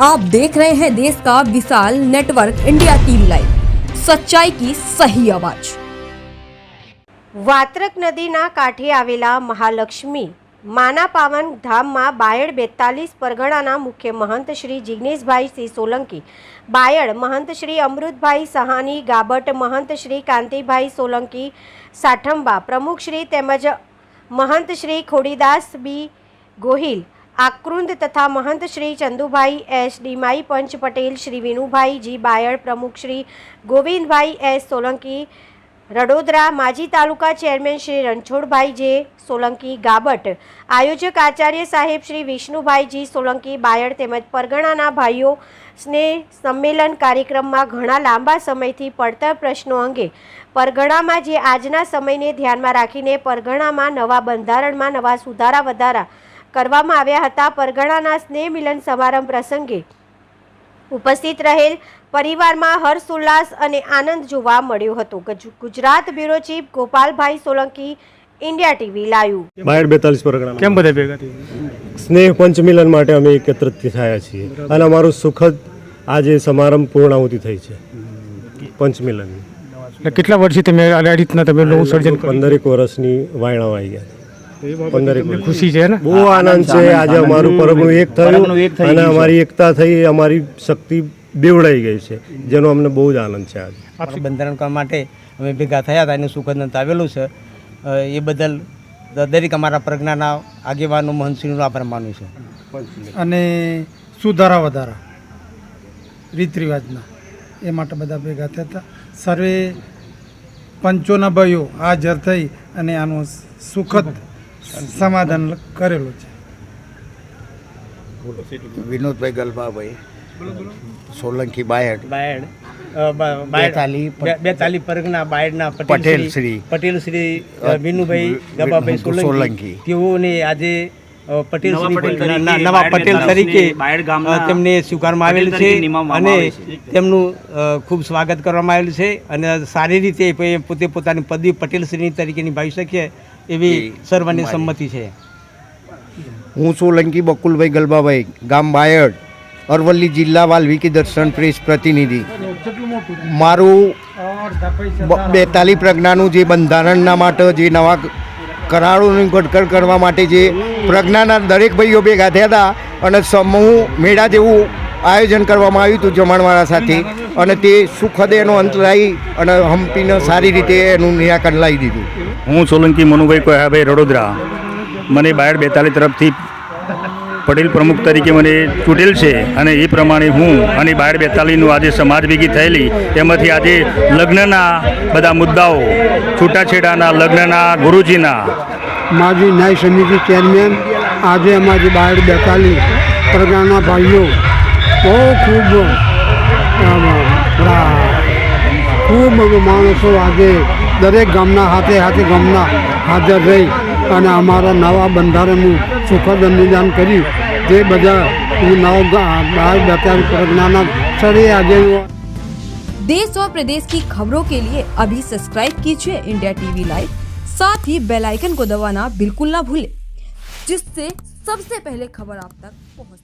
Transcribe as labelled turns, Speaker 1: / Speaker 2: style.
Speaker 1: आप देख रहे हैं देश का विशाल नेटवर्क इंडिया टीवी लाइव, सच्चाई की सही आवाज।
Speaker 2: વાત્રક નદીના કાંઠે આવેલા મહાલક્ષ્મી માના પાવન ધામમાં બાયડ 42 પરગણાના મુખ્ય મહંત શ્રી જિગ્નેશભાઈ સિંહ સોલંકી, બાયડ મહંત શ્રી અમૃતભાઈ સહાની, ગાબટ મહંત શ્રી કાંતિભાઈ સોલંકી સાઠંબા, પ્રમુખ શ્રી તેમજ મહંત શ્રી ખોડીદાસ બી ગોહિલ આકૃંદ તથા મહંત શ્રી ચંદુભાઈ એસ ડીમાઈ, પંચ પટેલ શ્રી વિનુભાઈ જી બાયડ, પ્રમુખ શ્રી ગોવિંદભાઈ એસ સોલંકી રડોદરા, માજી તાલુકા ચેરમેન શ્રી રણછોડભાઈ જે સોલંકી ગાબટ, આયોજક આચાર્ય સાહેબ શ્રી વિષ્ણુભાઈજી સોલંકી બાયડ તેમજ પરગણાના ભાઈઓ સ્નેહ સંમેલન કાર્યક્રમમાં ઘણા લાંબા સમયથી પડતર પ્રશ્નો અંગે પરગણામાં જે આજના સમયને ધ્યાનમાં રાખીને પરગણામાં નવા બંધારણમાં નવા સુધારા વધારા કરવામાં આવ્યા હતા। પરગણાના સ્નેહ મિલન સમારંભ પ્રસંગે ઉપસ્થિત રહેલ પરિવારમાં હર્ષોલ્લાસ અને આનંદ જોવા મળ્યો હતો। Gujarat bureau chief Gopalbhai Solanki, India TV live.
Speaker 3: Bayad 42 પરગણા
Speaker 4: કેમ બધા ભેગા થયા?
Speaker 3: સ્નેહ પંચમિલન માટે અમે એકત્રિત થયા છીએ અને અમારું સુખદ આજે સમારંભ પૂર્ણાહુતિ થઈ છે પંચમિલન।
Speaker 4: કેટલા વર્ષથી તમે આ રીતના તમે નવું સર્જન
Speaker 3: 15 વર્ષની વાયણા આવી ગયા, 15
Speaker 4: ખુશી છે ને?
Speaker 3: બહુ આનંદ છે। આજે અમારું પરગણું એક થયું અને અમારી એકતા થઈ, અમારી શક્તિ બેવડાઈ ગઈ છે, જેનો અમને બહુ જ આનંદ છે। આજે
Speaker 5: બંધારણ કરવા માટે અમે ભેગા થયા હતા, એનું સુખદ અંત આવેલું છે। એ બદલ દરેક અમારા પ્રજ્ઞાના આગેવાનો મહંતશ્રીનો આભાર માનું છું।
Speaker 6: અને સુધારા વધારા રીત રિવાજના એ માટે બધા ભેગા થયા હતા। સર્વે પંચોના ભાઈઓ હાજર થઈ અને આનું સુખદ સમાધાન કરેલું છે।
Speaker 7: વિનોદભાઈ ગલબાભાઈ સોલંકી બાયડ,
Speaker 5: 42 પરગણા બાયડના
Speaker 7: પટેલ
Speaker 5: શ્રી વિનુભાઈ ગબાભાઈ સોલંકી, તેઓને આજે પટેલ નવા પટેલ તરીકે તેમને સ્વીકારવામાં આવેલ છે અને તેમનું ખૂબ સ્વાગત કરવામાં આવેલું છે અને સારી રીતે પોતે પોતાની પદવી પટેલ શ્રી તરીકે નિભાવી શકે એવી સર્વની સંમતિ છે।
Speaker 7: હું સોલંકી બકુલભાઈ ગલબાભાઈ, ગામ બાયડ, અરવલ્લી જિલ્લા વાલ્મીકી દર્શન પ્રેસ પ્રતિનિધિ। મારું 42 પ્રજ્ઞાનું જે બંધારણના માટે જે નવા કરારોની ઘડતર કરવા માટે જે પ્રજ્ઞાના દરેક ભાઈઓ ભેગા થયા હતા અને સમૂહ મેળા જેવું આયોજન કરવામાં આવ્યું હતું જમણવાળા સાથે, અને તે સુખદ એનો અંત લાવી અને હંપીને સારી રીતે એનું નિરાકરણ લાવી દીધું।
Speaker 8: હું સોલંકી મનુભાઈ કોયાભાઈ રડોદરા, મને બાયડ 42 તરફથી પટેલ પ્રમુખ તરીકે મને ચૂંટેલ છે અને એ પ્રમાણે હું અને બાયડ 42નું આજે સમાજ ભેગી થયેલી એમાંથી આજે લગ્નના બધા મુદ્દાઓ, છૂટાછેડાના લગ્નના, ગુરુજીના
Speaker 6: માજી ન્યાય સમિતિ ચેરમેન, આજે અમારી બાયડ 42 પરગણાના ભાઈઓ બહુ ખૂબ માણસો આજે દરેક ગામના હાથે ગામના હાજર રહી અને અમારા નવા બંધારણનું સુખદ નિદાન કર્યું। તે બધા નવા 42 પરગણાના સરે આજે।
Speaker 1: देश और प्रदेश की खबरों के लिए अभी सब्सक्राइब कीजिए इंडिया टीवी लाइव, साथ ही बेल आइकन को दबाना बिल्कुल ना भूलें, जिससे सबसे पहले खबर आप तक पहुंचे।